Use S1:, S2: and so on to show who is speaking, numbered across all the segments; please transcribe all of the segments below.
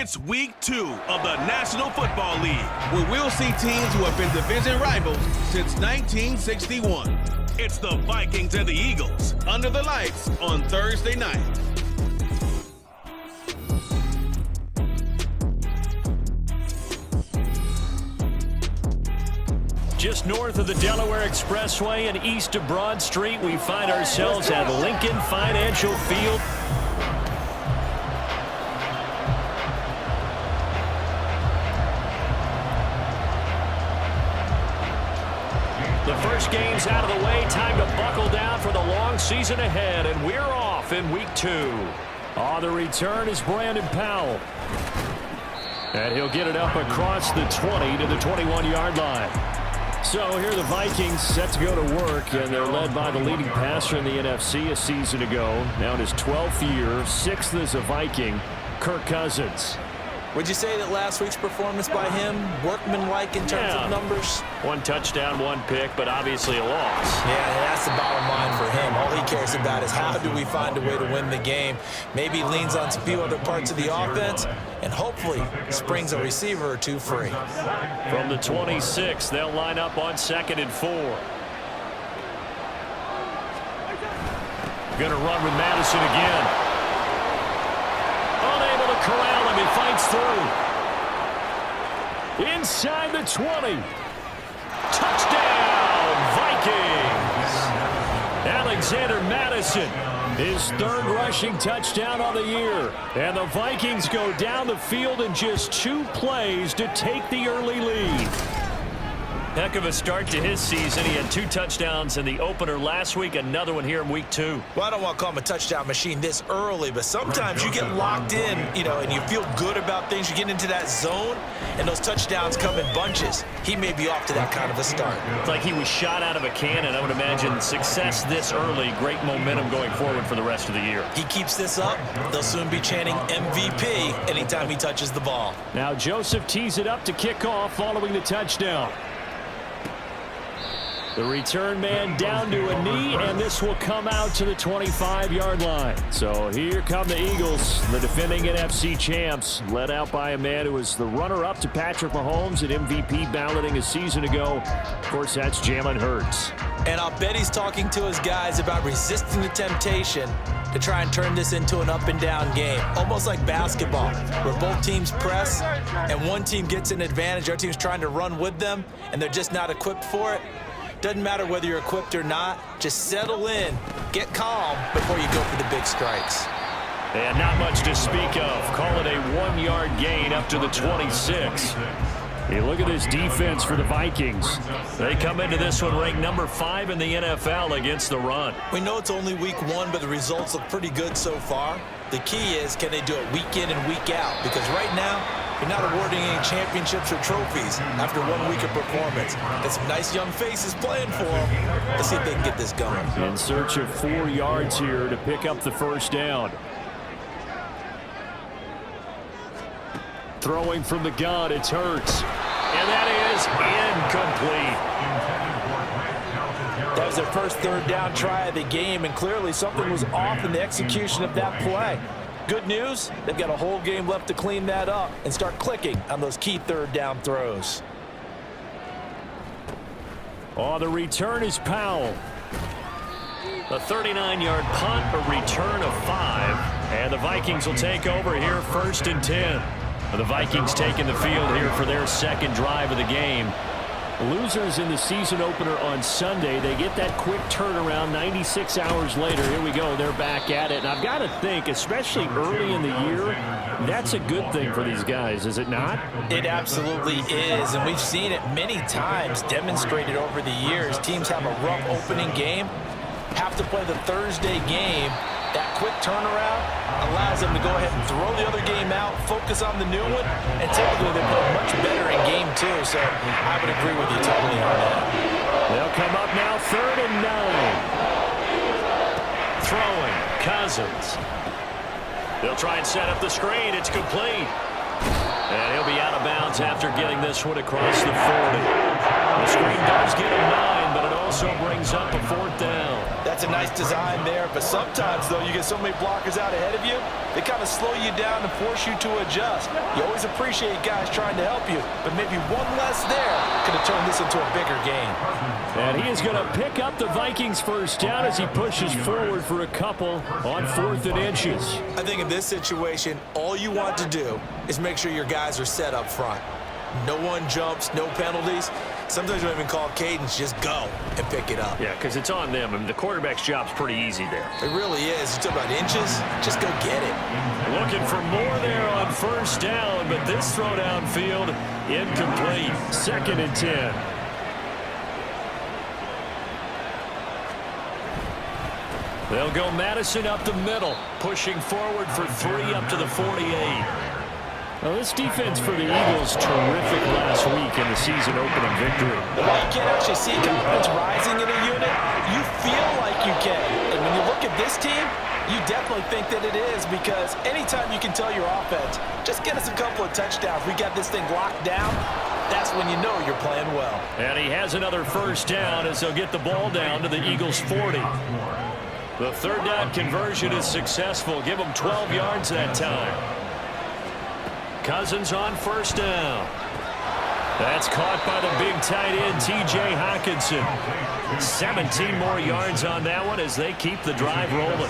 S1: It's week 2 of the National Football League, where we'll see teams who have been division rivals since 1961. It's the Vikings and the Eagles under the lights on Thursday night.
S2: Just north of the Delaware Expressway and east of Broad Street, we find ourselves at Lincoln Financial Field. The first game's out of the way. Time to buckle down for the long season ahead, and we're off in week 2. On the return is Brandon Powell. And he'll get it up across the 20 to the 21-yard line. So here are the Vikings set to go to work, and they're led by the leading passer in the NFC a season ago. Now in his 12th year, 6th as a Viking, Kirk Cousins.
S3: Would you say that last week's performance by him, workmanlike in terms of numbers?
S2: 1 touchdown, 1 pick, but obviously a loss.
S3: Yeah, that's the bottom line for him. All he cares about is how do we find a way to win the game. Maybe he leans on a few other parts of the offense, and hopefully springs a receiver or two free.
S2: From the 26, they'll line up on 2nd and 4. Going to run with Madison again. Unable to corral him. He fights through. Inside the 20. Touchdown, Vikings. Alexander Madison, his 3rd rushing touchdown on the year. And the Vikings go down the field in just 2 plays to take the early lead. Heck of a start to his season. He had 2 touchdowns in the opener last week, another one here in week 2.
S3: Well, I don't want to call him a touchdown machine this early, but sometimes you get locked in, and you feel good about things. You get into that zone, and those touchdowns come in bunches. He may be off to that kind of a start.
S2: It's like he was shot out of a cannon. I would imagine success this early, great momentum going forward for the rest of the year.
S3: He keeps this up, they'll soon be chanting MVP anytime he touches the ball.
S2: Now Joseph tees it up to kick off following the touchdown. The return man down to a knee, and this will come out to the 25-yard line. So here come the Eagles, the defending NFC champs, led out by a man who was the runner-up to Patrick Mahomes at MVP balloting a season ago. Of course, that's Jalen Hurts.
S3: And I'll bet he's talking to his guys about resisting the temptation to try and turn this into an up-and-down game, almost like basketball, where both teams press and one team gets an advantage. Our team's trying to run with them, and they're just not equipped for it. Doesn't matter whether you're equipped or not. Just settle in, get calm before you go for the big strikes.
S2: And not much to speak of. Call it a 1-yard gain up to the 26. Hey, look at this defense for the Vikings. They come into this one ranked number 5 in the NFL against the run.
S3: We know it's only week 1, but the results look pretty good so far. The key is, can they do it week in and week out? Because right now, you're not awarding any championships or trophies after 1 week of performance. Got some nice young faces playing for them. Let's see if they can get this going.
S2: In search of 4 yards here to pick up the first down. Throwing from the gun, it's Hurts. And that is incomplete.
S3: That was their first 3rd down try of the game, and clearly something was off in the execution of that play. Good news, they've got a whole game left to clean that up and start clicking on those key 3rd down throws.
S2: On the return is Powell. A 39-yard punt, a return of 5. And the Vikings will take over here 1st and 10. The Vikings taking the field here for their 2nd drive of the game. Losers in the season opener on Sunday. They get that quick turnaround 96 hours later. Here we go. They're back at it. And I've got to think, especially early in the year, that's a good thing for these guys, is it not?
S3: It absolutely is. And we've seen it many times demonstrated over the years. Teams have a rough opening game, have to play the Thursday game. That quick turnaround allows them to go ahead and throw the other game out, focus on the new one, and typically they play much better in game 2. So I would agree with you totally on that.
S2: They'll come up now 3rd and 9. Throwing, Cousins. They'll try and set up the screen. It's complete. And he'll be out of bounds after getting this one across the 40. The screen does get him 9, but it only also brings up a 4th down.
S3: That's a nice design there, but sometimes, though, you get so many blockers out ahead of you, they kind of slow you down and force you to adjust. You always appreciate guys trying to help you, but maybe one less there could have turned this into a bigger game.
S2: And he is going to pick up the Vikings' 1st down as he pushes forward for a couple on 4th and inches.
S3: I think in this situation, all you want to do is make sure your guys are set up front. No one jumps, no penalties. Sometimes you don't even call cadence, just go and pick it up.
S2: Yeah, because it's on them. I mean, the quarterback's job's pretty easy there.
S3: It really is. You talk about inches, just go get it.
S2: Looking for more there on 1st down, but this throw downfield incomplete. 2nd and 10. They'll go Madison up the middle, pushing forward for 3 up to the 48. Well, this defense for the Eagles, terrific last week in the season-opening victory.
S3: While you can't actually see confidence rising in a unit, you feel like you can. And when you look at this team, you definitely think that it is, because anytime you can tell your offense, just get us a couple of touchdowns, we got this thing locked down, that's when you know you're playing well. And he has another 1st down as they'll get the ball down to the Eagles' 40. The 3rd down conversion is successful. Give them 12 yards that time. Cousins on 1st down. That's caught by the big tight end, T.J. Hockenson. 17 more yards on that one as they keep the drive rolling.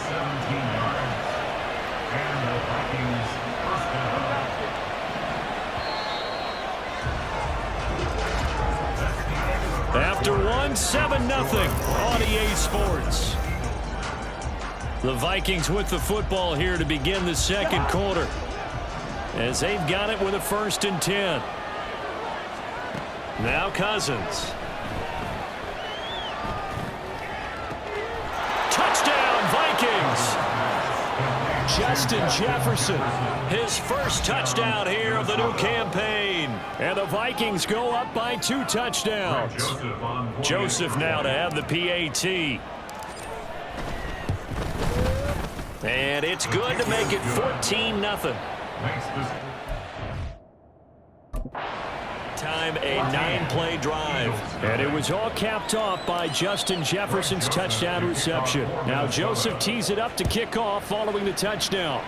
S3: After one, 7-0 on EA Sports. The Vikings with the football here to begin the 2nd quarter, as they've got it with a 1st and 10. Now Cousins. Touchdown, Vikings! Justin Jefferson, his 1st touchdown here of the new campaign. And the Vikings go up by 2 touchdowns. Joseph now to have the PAT. And it's good to make it 14-0. Time a 9-play drive. And it was all capped off by Justin Jefferson's touchdown reception. Now Joseph tees it up to kick off following the touchdown.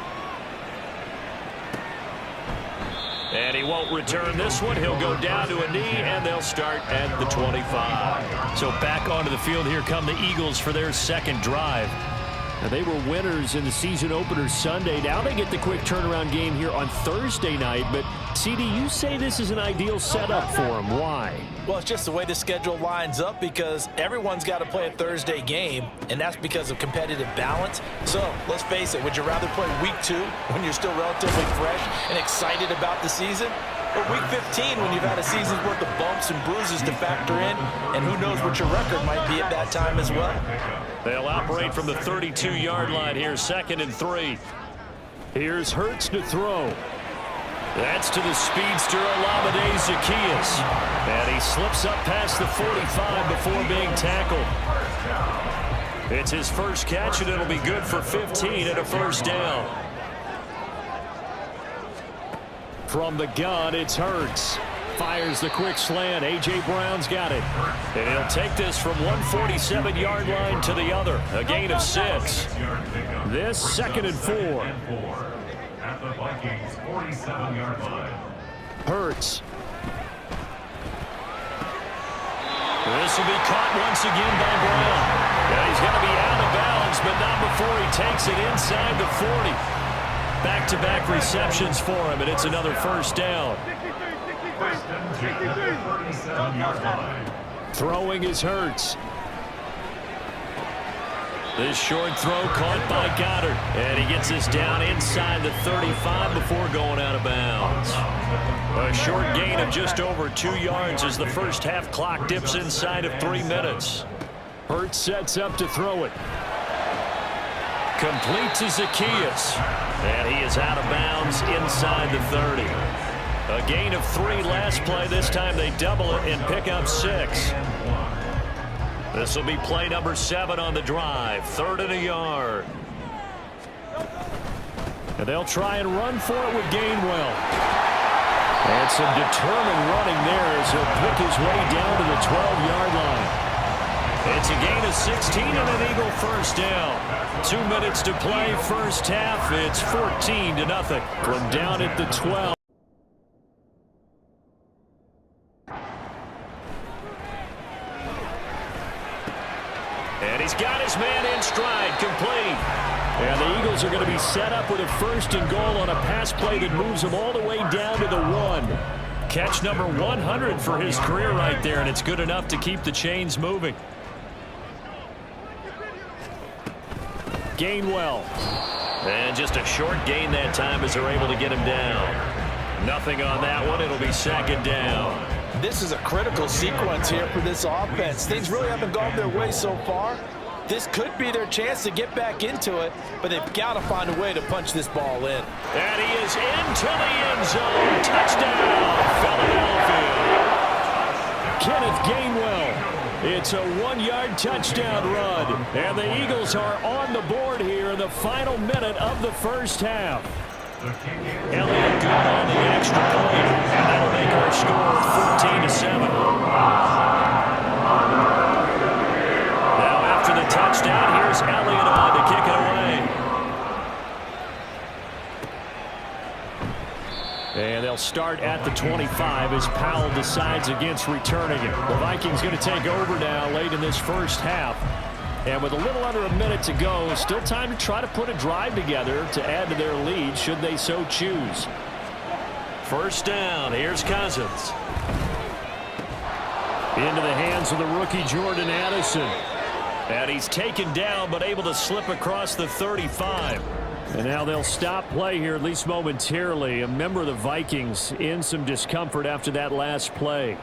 S3: And he won't return this one. He'll go down to a knee, and they'll start at the 25. So back onto the field here come the Eagles for their 2nd drive. Now, they were winners in the season opener Sunday. Now they get the quick turnaround game here on Thursday night. But, CD, you say this is an ideal setup for them. Why? Well, it's just the way the schedule lines up, because everyone's got to play a Thursday game, and that's because of competitive balance. So, let's face it, would you rather play week 2 when you're still relatively fresh and excited about the season? Or week 15 when you've had a season's worth of bumps and bruises to factor in, and who knows what your record might be at that time as well? They'll operate from the 32-yard line here, 2nd and 3. Here's Hurts to throw. That's to the speedster, Olamide Zaccheaus. And he slips up past the 45 before being tackled. It's his 1st catch, and it'll be good for 15 and a 1st down. From the gun, it's Hurts. Fires the quick slant. A.J. Brown's got it. And he'll take this from 147-yard line to the other. A gain of 6. This 2nd and 4. At the Vikings 47-yard line. Hurts. This will be caught once again by Brown. Yeah, he's going to be out of bounds, but not before he takes it inside the 40. Back-to-back receptions for him, and it's another 1st down. Throwing is Hurts. This short throw caught by Goddard. And he gets this down inside the 35 before going out of bounds. A short gain of just over 2 yards as the 1st half clock dips inside of 3 minutes. Hurts sets up to throw it. Complete to Zaccheaus. And he is out of bounds inside the 30. A gain of 3 last play. This time they double it and pick up 6. This will be play number 7 on the drive. 3rd and a yard. And they'll try and run for it with Gainwell. And some determined running there as he'll pick his way down to the 12-yard line.
S2: It's a gain of 16 and an Eagle first down. 2 minutes to play first half. It's 14-0 from down at the 12. And he's got his man in stride, complete. And the Eagles are going to be set up with a 1st and goal on a pass play that moves them all the way down to the 1. Catch number 100 for his career right there, and it's good enough to keep the chains moving. Gainwell. And just a short gain that time as they're able to get him down. Nothing on that one. It'll be 2nd down.
S3: This is a critical sequence here for this offense. Things really haven't gone their way so far. This could be their chance to get back into it, but they've got to find a way to punch this ball in.
S2: And he is into the end zone. Touchdown, Philadelphia. Kenneth Gainwell. It's a 1-yard touchdown run. And the Eagles are on the board here in the final minute of the first half. Elliott good on the extra point, and that'll make our score 14-7. Now after the touchdown, here's Elliott on to kick it away. And they'll start at the 25 as Powell decides against returning it. The Vikings going to take over now late in this first half. And with a little under a minute to go, still time to try to put a drive together to add to their lead should they so choose. First down, here's Cousins. Into the hands of the rookie Jordan Addison. And he's taken down but able to slip across the 35. And now they'll stop play here, at least momentarily. A member of the Vikings in some discomfort after that last play.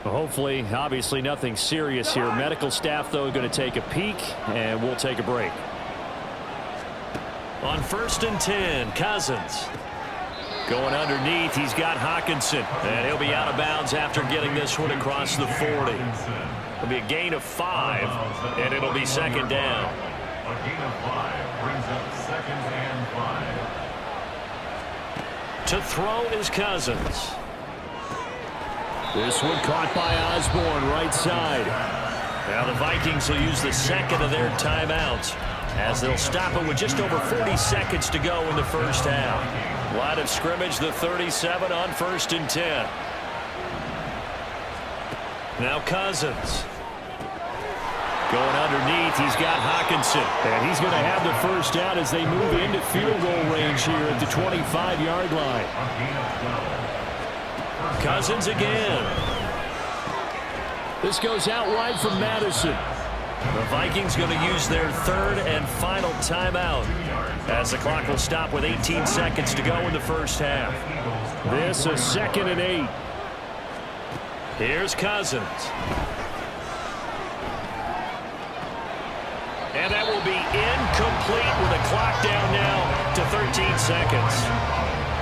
S2: Hopefully, obviously nothing serious here. Medical staff, though, going to take a peek, and we'll take a break. On 1st and 10, Cousins. Going underneath, he's got Hockenson. And he'll be out of bounds after getting this one across the 40. It'll be a gain of 5, and it'll be 2nd down.
S4: A gain of 5 brings up 2nd and 5.
S2: To throw is Cousins. This one caught by Osborne, right side. Now the Vikings will use the 2nd of their timeouts as they'll stop it with just over 40 seconds to go in the first half. Line of scrimmage, the 37 on 1st and 10. Now Cousins. Going underneath, he's got Hockenson. And he's going to have the first down as they move into field goal range here at the 25-yard line. Cousins again. This goes out wide from Madison. The Vikings going to use their 3rd and final timeout as the clock will stop with 18 seconds to go in the first half. This is 2nd and 8. Here's Cousins. And that will be incomplete with the clock down now to 13 seconds.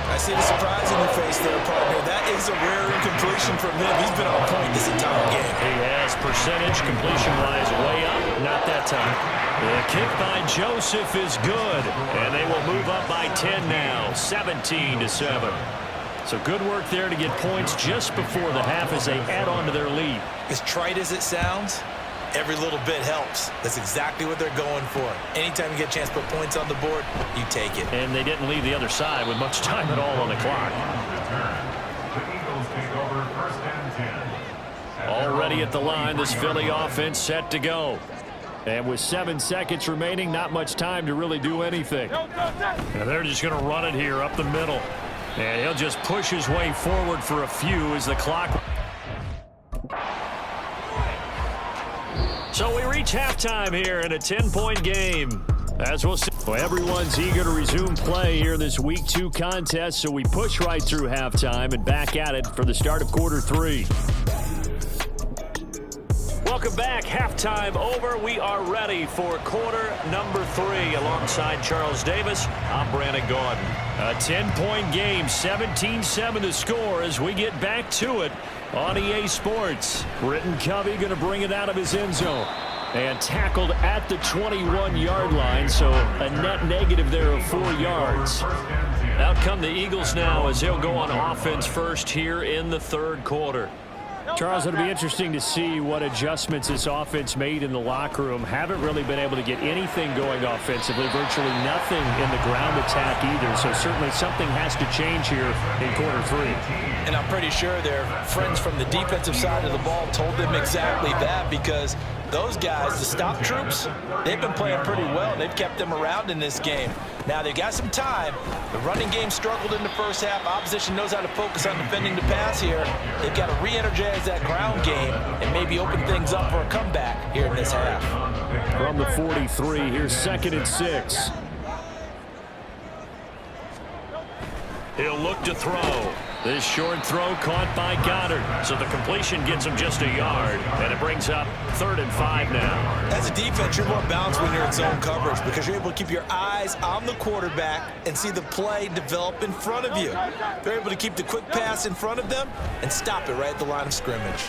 S3: I see the surprise in your face there, partner. That is a rare incompletion from him. He's been on point this entire game.
S2: He has percentage completion-wise way up. Not that time. The kick by Joseph is good. And they will move up by 10 now, 17-7. So good work there to get points just before the half as they add on to their lead.
S3: As trite as it sounds, every little bit helps. That's exactly what they're going for. Anytime you get a chance to put points on the board, you take it.
S2: And they didn't leave the other side with much time at all on the clock.
S4: The Eagles take over 1st and 10.
S2: Already at the line, this Philly offense set to go. And with 7 seconds remaining, not much time to really do anything. And they're just going to run it here up the middle. And he'll just push his way forward for a few as the clock. So we reach halftime here in a 10-point game. As we'll see, well, everyone's eager to resume play here in this Week 2 contest, so we push right through halftime and back at it for the start of quarter 3. Welcome back. Halftime over. We are ready for quarter number 3 alongside Charles Davis. I'm Brandon Gordon. A 10-point game, 17-7 to score as we get back to it on EA Sports. Britton Covey going to bring it out of his end zone. And tackled at the 21-yard line, so a net negative there of 4 yards. Out come the Eagles now as they'll go on offense first here in the 3rd quarter. Charles, it'll be interesting to see what adjustments this offense made in the locker room. Haven't really been able to get anything going offensively, virtually nothing in the ground attack either. So certainly something has to change here in quarter three.
S3: And I'm pretty sure their friends from the defensive side of the ball told them exactly that, because those guys, the stop troops, they've been playing pretty well. They've kept them around in this game. Now, they've got some time. The running game struggled in the first half. Opposition knows how to focus on defending the pass here. They've got to re-energize that ground game and maybe open things up for a comeback here in this half.
S2: From the 43, here's 2nd and 6. He'll look to throw. This short throw caught by Goddard. So the completion gets him just a yard, and it brings up 3rd and 5 now.
S3: As a defense, you're more balanced when you're in zone coverage because you're able to keep your eyes on the quarterback and see the play develop in front of you. They're able to keep the quick pass in front of them and stop it right at the line of scrimmage.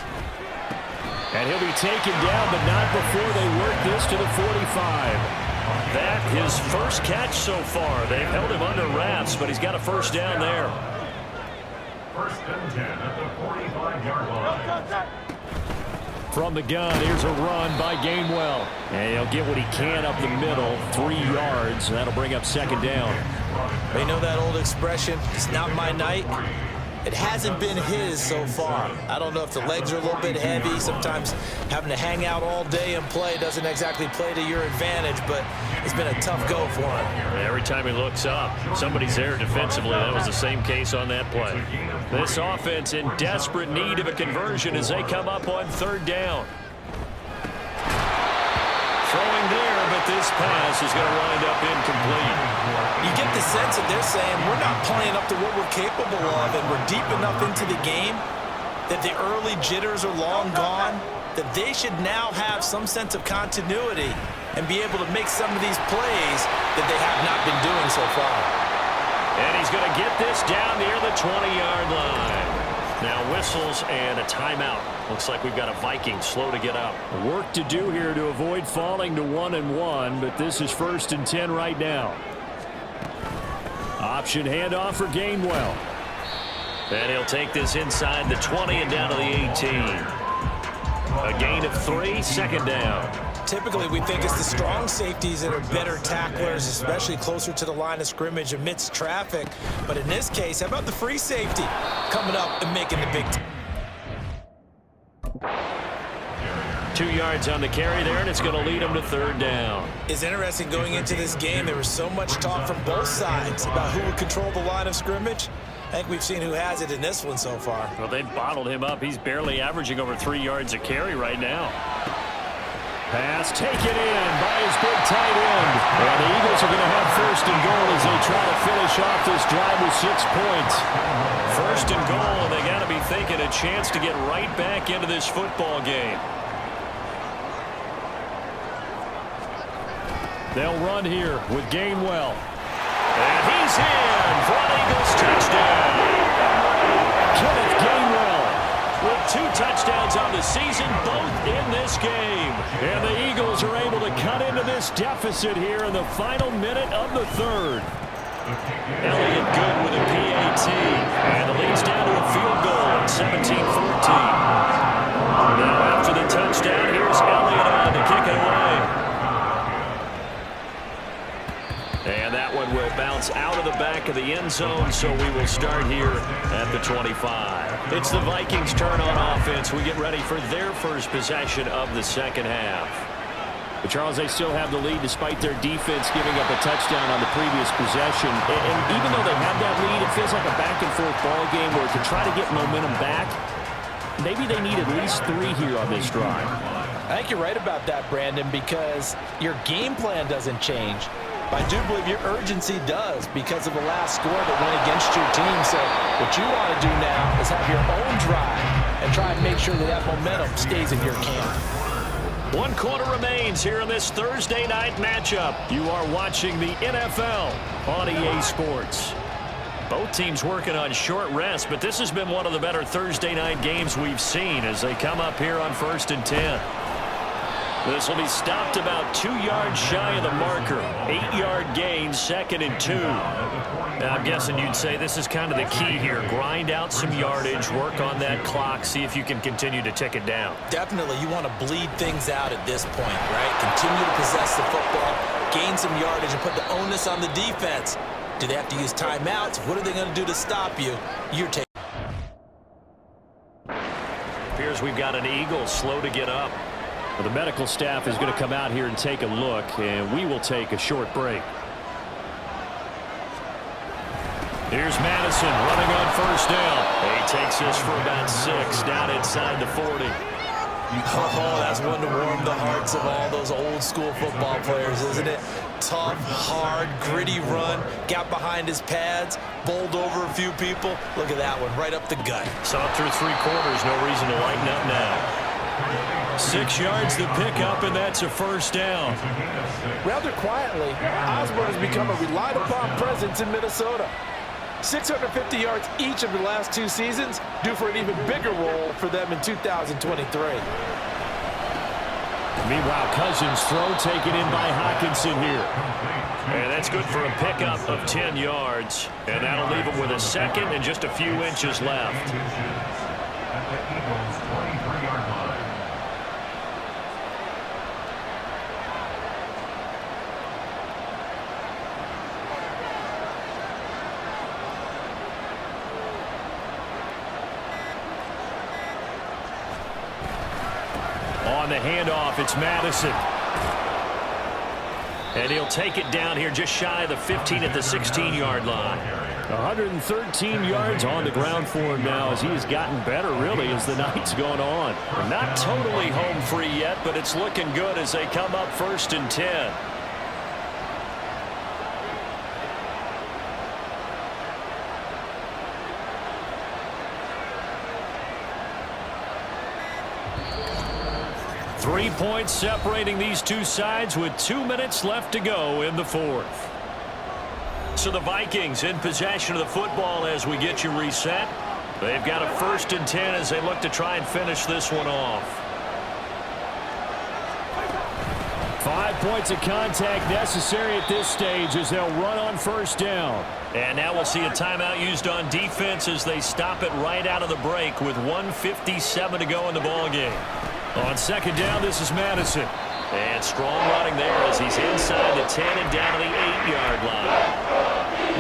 S2: And he'll be taken down, but not before they work this to the 45. That his first catch so far. They've held him under wraps, but he's got a first down there.
S4: 1st and 10 at the 45-yard line.
S2: From the gun, here's a run by Gainwell. And he'll get what he can up the middle, 3 yards, and that'll bring up 2nd down.
S3: You know that old expression, it's not my night? It hasn't been his so far. I don't know if the legs are a little bit heavy. Sometimes having to hang out all day and play doesn't exactly play to your advantage, but it's been a tough go for him.
S2: Every time he looks up, somebody's there defensively. That was the same case on that play. This offense in desperate need of a conversion as they come up on 3rd down. Throwing there, but this pass is going to wind up incomplete.
S3: You get the sense that they're saying we're not playing up to what we're capable of, and we're deep enough into the game that the early jitters are long gone, that they should now have some sense of continuity and be able to make some of these plays that they have not been doing so far.
S2: And he's going to get this down near the 20-yard line. Now whistles and a timeout. Looks like we've got a Viking slow to get up. Work to do here to avoid falling to 1-1, but this is 1st and 10 right now. Option handoff for Gainwell. And he'll take this inside the 20 and down to the 18. A gain of 3, 2nd down.
S3: Typically, we think it's the strong safeties that are better tacklers, especially closer to the line of scrimmage amidst traffic. But in this case, how about the free safety coming up and making the big
S2: 2 yards on the carry there, and it's going to lead him to 3rd down.
S3: It's interesting going into this game. There was so much talk from both sides about who would control the line of scrimmage. I think we've seen who has it in this one so far.
S2: Well, they've bottled him up. He's barely averaging over 3 yards a carry right now. Pass taken in by his big tight end. And the Eagles are going to have 1st and goal as they try to finish off this drive with 6 points. 1st and goal, and they got to be thinking a chance to get right back into this football game. They'll run here with Gainwell. And he's in for an Eagles touchdown. Kenneth Gainwell with 2 touchdowns on the season, both in this game. And the Eagles are able to cut into this deficit here in the final minute of the 3rd. Elliott good with a PAT. And the lead's down to a field goal at 17-14. Now after the touchdown, here's Elliott on to kick it away. And that one will bounce out of the back of the end zone, so we will start here at the 25. It's the Vikings' turn on offense. We get ready for their first possession of the 2nd half. But Charles, they still have the lead despite their defense giving up a touchdown on the previous possession. And even though they have that lead, it feels like a back-and-forth ball game where to try to get momentum back, maybe they need at least 3 here on this drive.
S3: I think you're right about that, Brandon, because your game plan doesn't change. But I do believe your urgency does because of the last score that went against your team. So what you want to do now is have your own drive and try and make sure that that momentum stays in your camp.
S2: 1 quarter remains here in this Thursday night matchup. You are watching the NFL on EA Sports. Both teams working on short rest, but this has been one of the better Thursday night games we've seen as they come up here on 1st and 10. This will be stopped about 2 yards shy of the marker. 8-yard gain, 2nd and 2. I'm guessing you'd say this is kind of the key here. Grind out some yardage, work on that clock, see if you can continue to tick it down.
S3: Definitely, you want to bleed things out at this point, right? Continue to possess the football, gain some yardage, and put the onus on the defense. Do they have to use timeouts? What are they going to do to stop you? You're taking.
S2: Appears we've got an Eagle slow to get up. Well, the medical staff is going to come out here and take a look, and we will take a short break. Here's Madison running on first down. He takes this for about 6 down inside the 40.
S3: Oh, that's one to warm the hearts of all those old school football players, isn't it? Tough, hard, gritty run. Got behind his pads, bowled over a few people. Look at that one, right up the gut.
S2: Saw it through 3 quarters. No reason to lighten up now. 6 yards to pick up, and that's a first down.
S5: Rather quietly, Osborne has become a relied-upon presence in Minnesota. 650 yards each of the last 2 seasons, due for an even bigger role for them in 2023.
S2: Meanwhile, Cousins' throw taken in by Hockenson here. And that's good for a pickup of 10 yards. And that'll leave him with a second and just a few inches left.
S4: At the Eagles' 23-yard line.
S2: On the handoff, it's Madison. And he'll take it down here just shy of the 15 at the 16-yard line. 113 yards on the ground for him now as he has gotten better, really, as the night's gone on. We're not totally home free yet, but it's looking good as they come up 1st and 10. Three points separating these two sides with 2 minutes left to go in the 4th. So the Vikings in possession of the football as we get you reset. They've got a 1st and 10 as they look to try and finish this one off. 5 points of contact necessary at this stage as they'll run on 1st down. And now we'll see a timeout used on defense as they stop it right out of the break with 1:57 to go in the ballgame. On 2nd down, this is Madison. And strong running there as he's inside the 10 and down to the 8-yard line.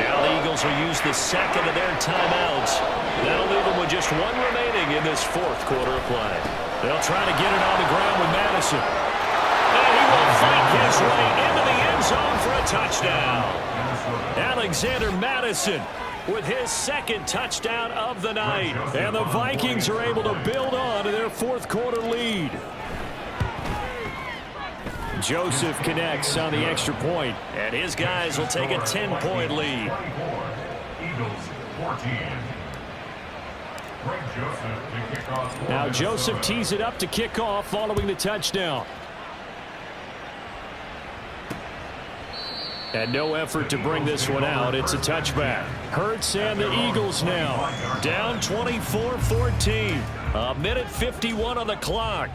S2: Now the Eagles will use the second of their timeouts. That'll leave them with just 1 remaining in this 4th quarter of play. They'll try to get it on the ground with Madison. And he will fight his way into the end zone for a touchdown. Alexander Madison with his 2nd touchdown of the night. And the Vikings are able to build on to their 4th quarter lead. Joseph connects on the extra point, and his guys will take a 10-point lead.
S4: Eagles 14.
S2: Now Joseph tees it up to kick off following the touchdown. And no effort to bring this one out. It's a touchback. Hurts and the Eagles now down 24-14. 1:51 on the clock.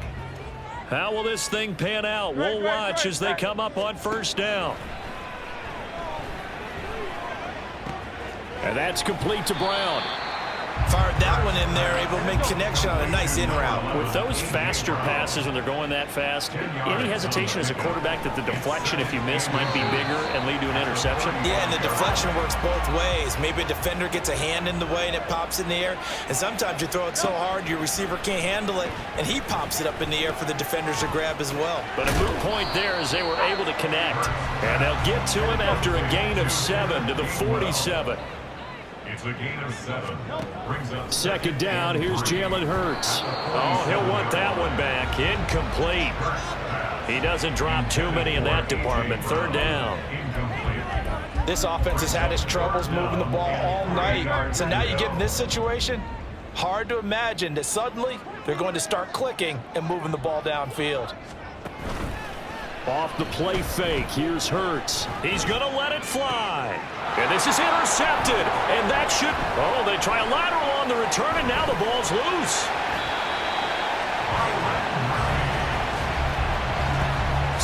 S2: How will this thing pan out? We'll watch as they come up on 1st down. And that's complete to Brown.
S3: Fired that one in there, able to make connection on a nice in route.
S2: With those faster passes when they're going that fast, any hesitation as a quarterback that the deflection, if you miss, might be bigger and lead to an interception?
S3: Yeah, and the deflection works both ways. Maybe a defender gets a hand in the way and it pops in the air. And sometimes you throw it so hard your receiver can't handle it, and he pops it up in the air for the defenders to grab as well.
S2: But a moot point there as they were able to connect. And they'll get to him after a gain of 7 to the 47.
S4: It's a gain of 7. Brings up
S2: 2nd down. Here's Jalen Hurts. Oh, he'll want that one back. Incomplete. He doesn't drop too many in that department. 3rd down.
S5: This offense has had its troubles moving the ball all night. So now you get in this situation, hard to imagine that suddenly they're going to start clicking and moving the ball downfield.
S2: Off the play fake, here's Hurts. He's going to let it fly. And this is intercepted. And that should... Oh, they try a lateral on the return, and now the ball's loose.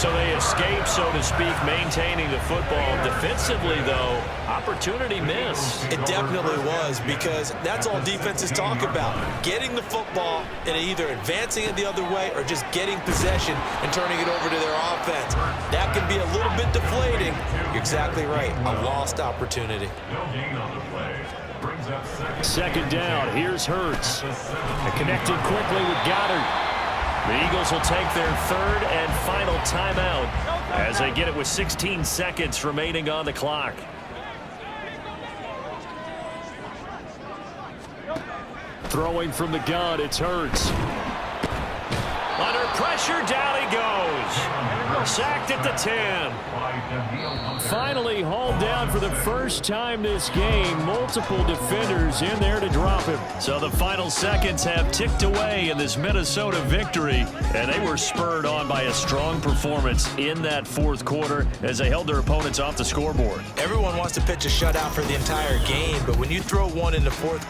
S2: So they escape, so to speak, maintaining the football. Defensively, though, opportunity miss.
S3: It definitely was, because that's all defenses talk about. Getting the football and either advancing it the other way or just getting possession and turning it over to their offense. That can be a little bit deflating. You're exactly right. A lost opportunity.
S4: No gain on the play. Brings up
S2: Second down. Here's Hurts. Connected quickly with Goddard. The Eagles will take their third and final timeout as they get it with 16 seconds remaining on the clock. Throwing from the gun, it's Hurts. Under pressure, down he goes. Sacked at the 10. Finally hauled down for the first time this game. Multiple defenders in there to drop him. So the final seconds have ticked away in this Minnesota victory, and they were spurred on by a strong performance in that fourth quarter as they held their opponents off the scoreboard.
S3: Everyone wants to pitch a shutout for the entire game, but when you throw one in the fourth quarter,